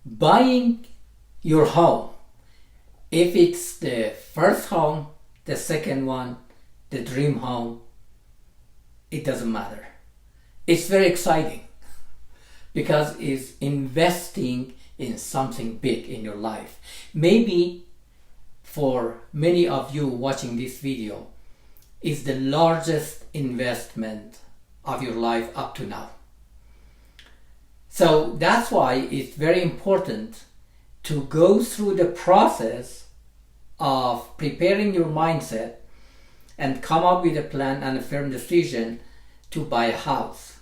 buying your home, if it's the first home, the second one, the dream home, it doesn't matter. It's very exciting because it's investing in something big in your life. Maybe for many of you watching this video, it's the largest investment of your life up to now. So that's why it's very important to go through the process of preparing your mindset and come up with a plan and a firm decision to buy a house.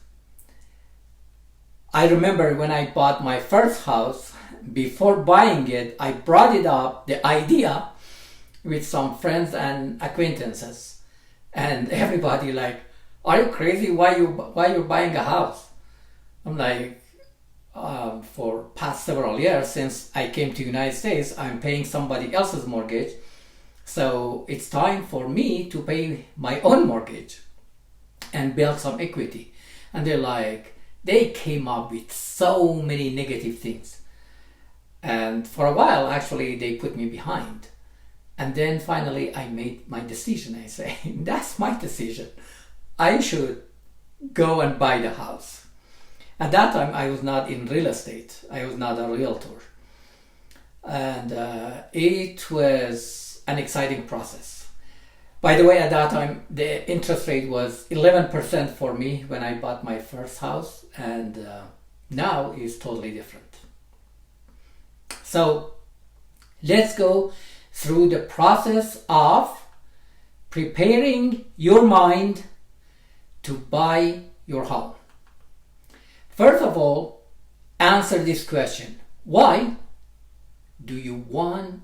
I remember when I bought my first house, before buying it, I brought it up, the idea, with some friends and acquaintances. And everybody like, are you crazy? Why you're buying a house? I'm like, for past several years since I came to United States, I'm paying somebody else's mortgage. So it's time for me to pay my own mortgage and build some equity. And they're like, they came up with so many negative things. And for a while, actually, they put me behind. And then finally, I made my decision. I say, that's my decision. I should go and buy the house. At that time, I was not in real estate. I was not a realtor. And it was an exciting process. By the way, at that time, the interest rate was 11% for me when I bought my first house. And now it's totally different. So let's go through the process of preparing your mind to buy your home. First of all, answer this question. Why do you want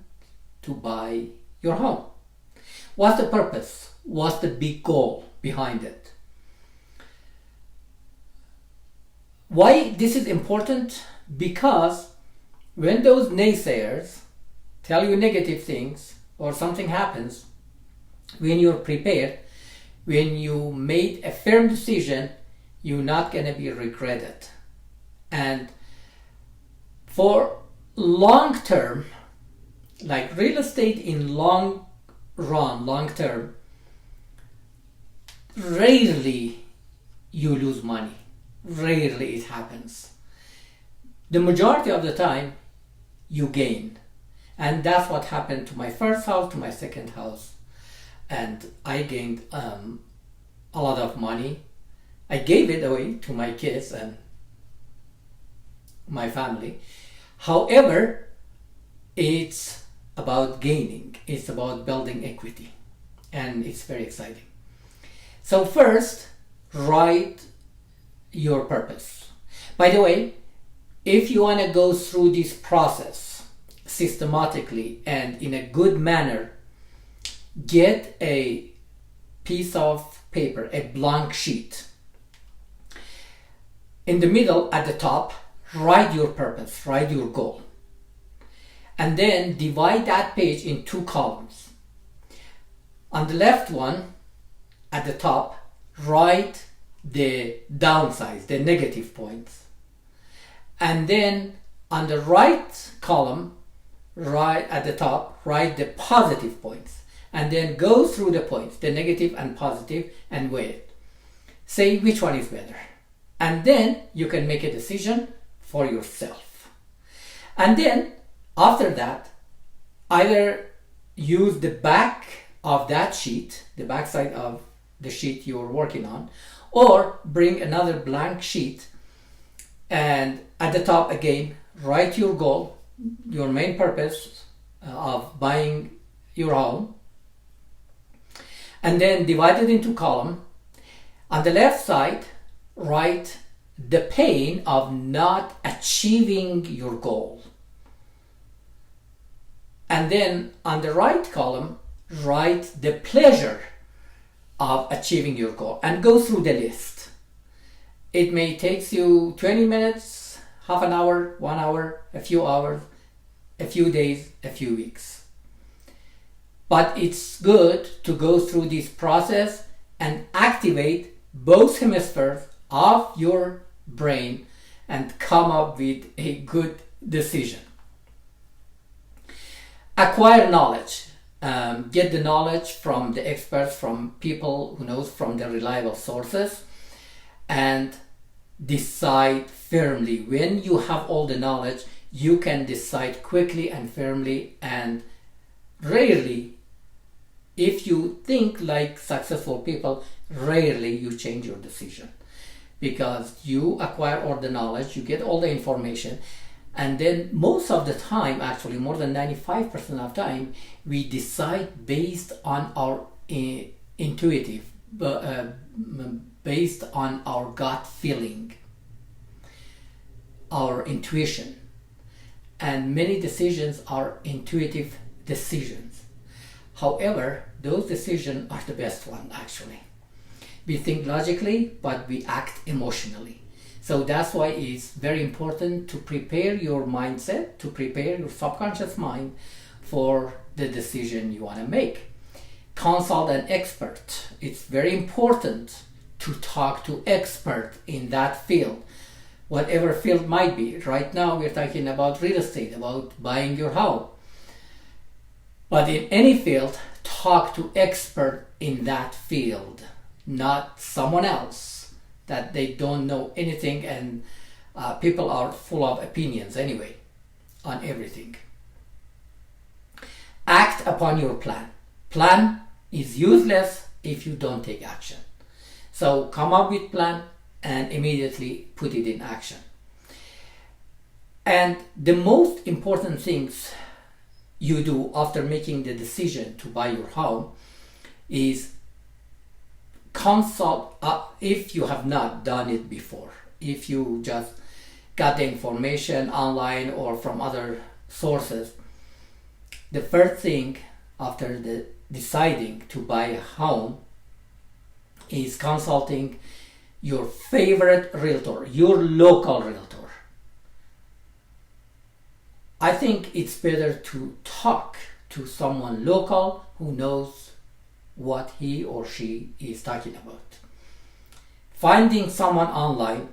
to buy your home? What's the purpose? What's the big goal behind it? Why this is important? Because when those naysayers tell you negative things or something happens, when you're prepared, when you made a firm decision, you're not going to be regretted. And for long term, like real estate in long run, long term, rarely you lose money. Rarely it happens. The majority of the time, you gain. And that's what happened to my first house, to my second house. And I gained a lot of money. I gave it away to my kids and my family. However, it's about gaining. It's about building equity. And it's very exciting. So first, write your purpose. By the way, if you want to go through this process systematically and in a good manner, get a piece of paper, a blank sheet. In the middle, at the top, write your purpose, write your goal. And then divide that page in 2 columns. On the left one, at the top, write the downsides, the negative points. And then on the right column, right at the top, write the positive points. And then go through the points, the negative and positive, and weigh it. Say which one is better. And then you can make a decision for yourself. And then after that, either use the back of that sheet, the back side of the sheet you're working on, or bring another blank sheet, and at the top again, write your goal, your main purpose of buying your home, and then divide it into column. On the left side, write the pain of not achieving your goal. And then on the right column, write the pleasure of achieving your goal, and go through the list. It may take you 20 minutes, half an hour, 1 hour, a few hours, a few days, a few weeks. But it's good to go through this process and activate both hemispheres of your brain and come up with a good decision. Acquire knowledge. Get the knowledge from the experts, from people who knows, from the reliable sources, and decide firmly. When you have all the knowledge, you can decide quickly and firmly, and rarely, if you think like successful people, rarely you change your decision, because you acquire all the knowledge, you get all the information, and then most of the time, actually more than 95% of time, we decide based on our intuitive, based on our gut feeling, our intuition. And many decisions are intuitive decisions. However, those decisions are the best ones actually. We think logically, but we act emotionally. So that's why it's very important to prepare your mindset, to prepare your subconscious mind for the decision you want to make. Consult an expert. It's very important to talk to experts in that field, whatever field might be. Right now we're talking about real estate, about buying your home. But in any field, talk to expert in that field, not someone else that they don't know anything, and people are full of opinions anyway on everything. Act upon your plan. Plan is useless if you don't take action. So come up with plan and immediately put it in action. And the most important things you do after making the decision to buy your home is consult, if you have not done it before, if you just got the information online or from other sources, the first thing after deciding to buy a home is consulting your favorite realtor, your local realtor. I think it's better to talk to someone local who knows what he or she is talking about. Finding someone online,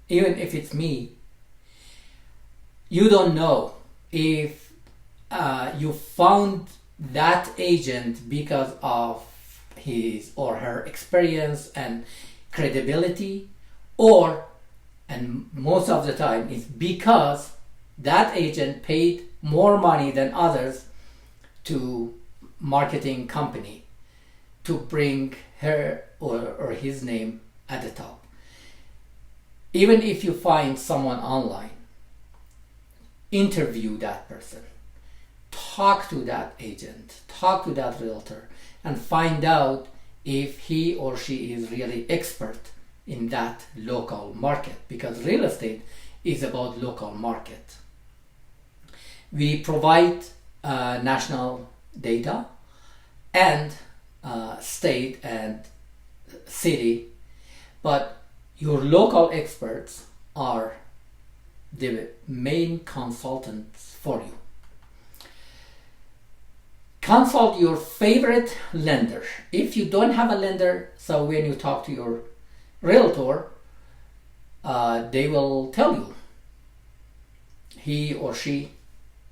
even if it's me, you don't know if you found that agent because of his or her experience and credibility, or, and most of the time, it's because that agent paid more money than others to marketing company to bring her or his name at the top. Even if you find someone online, interview that person, talk to that agent, talk to that realtor, and find out if he or she is really expert in that local market, because real estate is about local market. We provide national data and state and city, but your local experts are the main consultants for you. Consult your favorite lender. If you don't have a lender, so when you talk to your realtor, they will tell you. He or she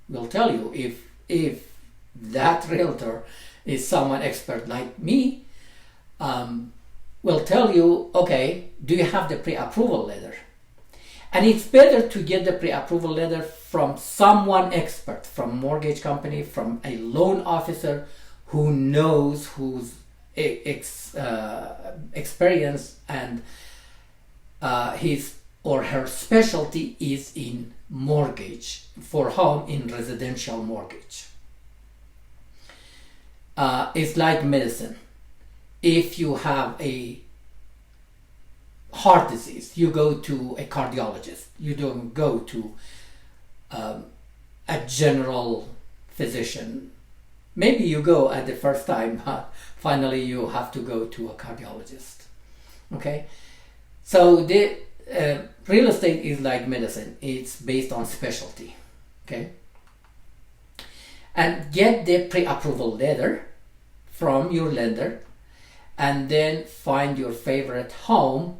will tell you if that realtor is someone expert like me, will tell you, okay, do you have the pre-approval letter? And it's better to get the pre-approval letter from someone expert, from mortgage company, from a loan officer who knows, whose experience and his or her specialty is in mortgage for home, in residential mortgage. It's like medicine. If you have a heart disease, you go to a cardiologist. You don't go to a general physician. Maybe you go at the first time, finally you have to go to a cardiologist. Okay? So the real estate is like medicine. It's based on specialty. Okay? And get the pre-approval letter from your lender, and then find your favorite home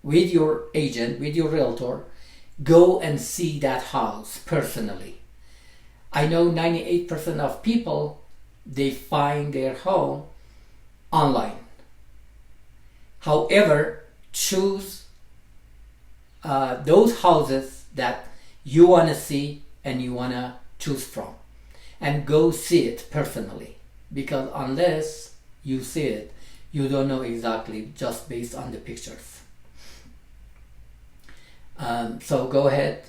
with your agent, with your realtor. go and see that house personally. I know 98% of people, they find their home online. However, choose those houses that you want to see and you want to choose from, and go see it personally, because unless you see it, you don't know exactly just based on the pictures. So go ahead,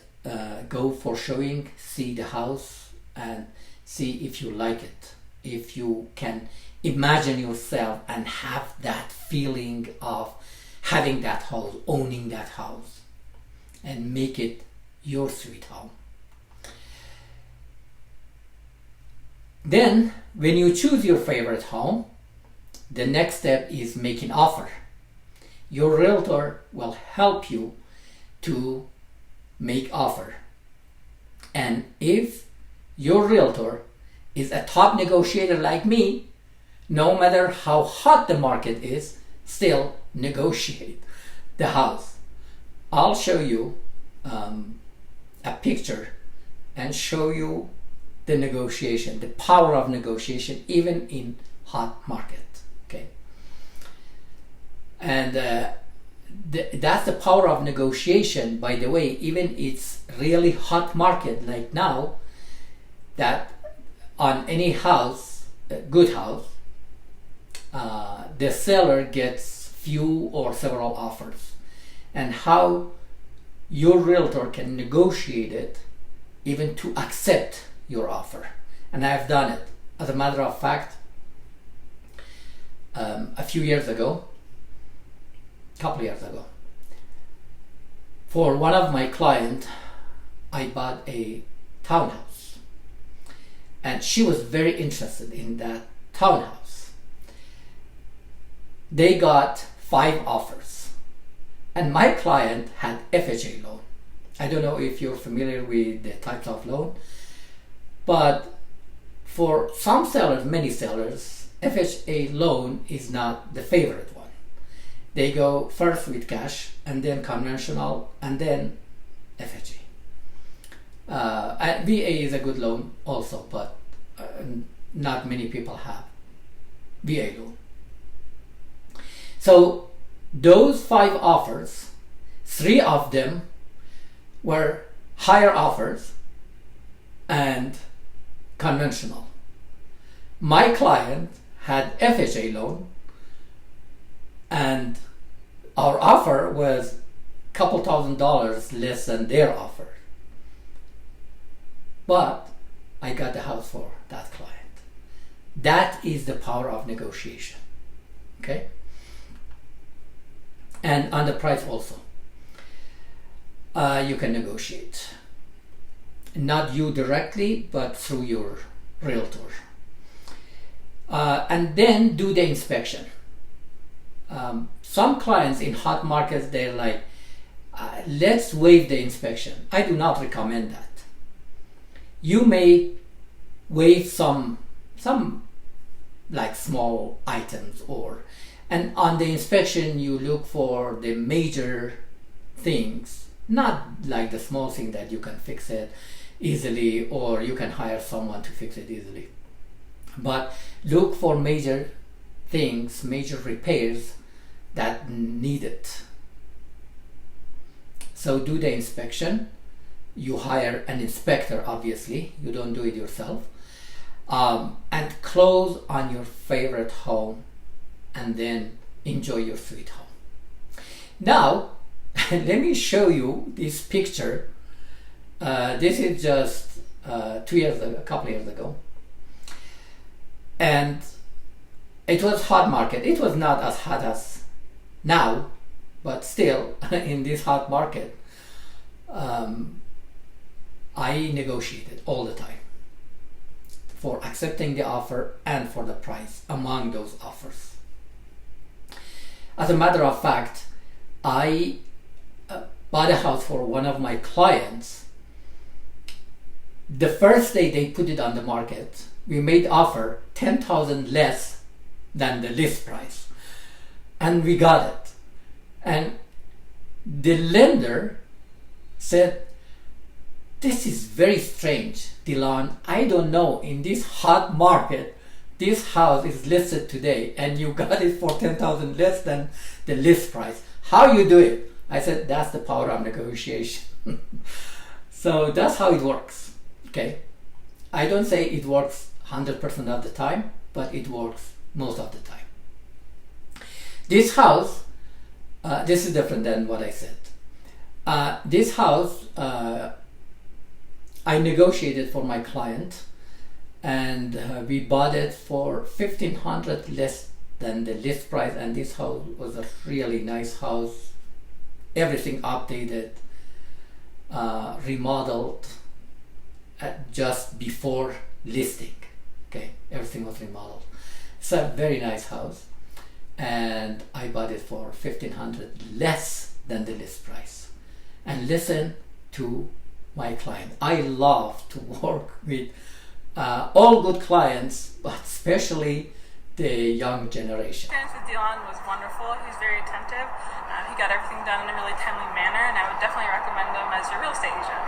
go for showing, see the house, and see if you like it, if you can imagine yourself and have that feeling of having that house, owning that house, and make it your sweet home. Then, when you choose your favorite home, the next step is making offer. Your realtor will help you to make offer. And if your realtor is a top negotiator like me, no matter how hot the market is, still negotiate the house. I'll show you a picture and show you the negotiation, the power of negotiation, even in hot market. Okay, and that's the power of negotiation. By the way, even it's really hot market like now, that on any house, a good house, the seller gets few or several offers, and how your realtor can negotiate it even to accept your offer. And I've done it. As a matter of fact, a couple years ago, for one of my clients, I bought a townhouse, and she was very interested in that townhouse. They got 5 offers, and my client had FHA loan. I don't know if you're familiar with the types of loan, but for some sellers, many sellers, FHA loan is not the favorite one. They go first with cash, and then conventional, and then FHA. VA is a good loan also, but not many people have VA loan. So those 5 offers, 3 of them were higher offers and conventional. My client had FHA loan, and our offer was a couple $1,000 less than their offer. But I got the house for that client. That is the power of negotiation. Okay? And on the price also. You can negotiate. Not you directly, but through your realtor. And then do the inspection. Some clients in hot markets, they're like, let's waive the inspection. I do not recommend that. You may waive some like small items, and on the inspection you look for the major things, not like the small thing that you can fix it easily or you can hire someone to fix it easily. But look for major things, major repairs that need it. So do the inspection. You hire an inspector, obviously. You don't do it yourself. And close on your favorite home, and then enjoy your sweet home. Now, let me show you this picture. This is just a couple years ago. And it was hot market. It was not as hot as now, but still in this hot market, I negotiated all the time for accepting the offer and for the price among those offers. As a matter of fact, I bought a house for one of my clients. The first day they put it on the market, we made offer $10,000 less than the list price, and we got it. And the lender said, "This is very strange, Dylan. I don't know, in this hot market, this house is listed today and you got it for 10,000 less than the list price. How you do it?" I said, "That's the power of negotiation." So that's how it works. Okay, I don't say it works 100% of the time, but it works most of the time. This house, this is different than what I said. This house, I negotiated for my client, and we bought it for $1,500 less than the list price. And this house was a really nice house, everything updated, remodeled just before listing. Okay, everything was remodeled. It's a very nice house, and I bought it for $1,500 less than the list price. And listen to my client. I love to work with all good clients, but especially the young generation. Experience with Dylan was wonderful. He's very attentive. He got everything done in a really timely manner, and I would definitely recommend him as your real estate agent.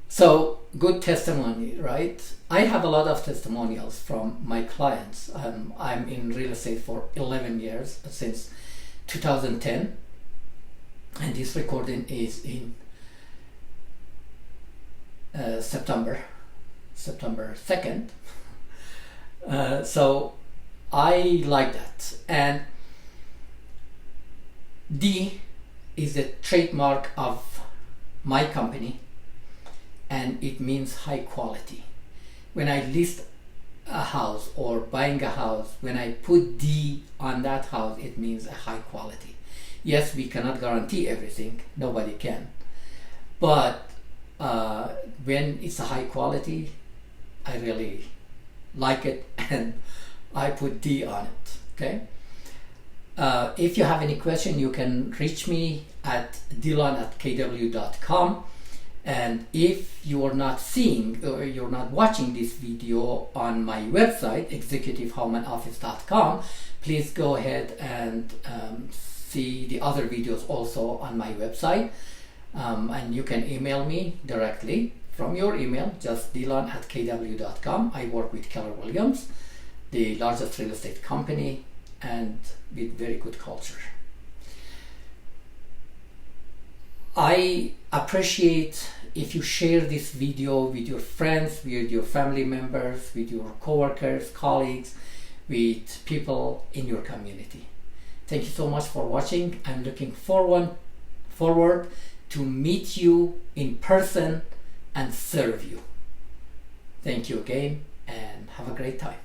So, good testimony, right? I have a lot of testimonials from my clients. I'm in real estate for 11 years, since 2010, and this recording is in September 2nd. So I like that. And D is the trademark of my company, and it means high quality. When I list a house or buying a house, when I put D on that house, it means a high quality. Yes, we cannot guarantee everything, nobody can, but when it's a high quality, I really like it, and I put D on it. Okay. If you have any question, you can reach me at dylan@kw.com. And if you are not seeing or you're not watching this video on my website, executivehousemanoffice.com, please go ahead and see the other videos also on my website. And you can email me directly from your email, just dylan@kw.com. I work with Keller Williams, the largest real estate company, and with very good culture. I appreciate if you share this video with your friends, with your family members, with your coworkers, colleagues, with people in your community. Thank you so much for watching. I'm looking forward to meet you in person and serve you. Thank you again, and have a great time.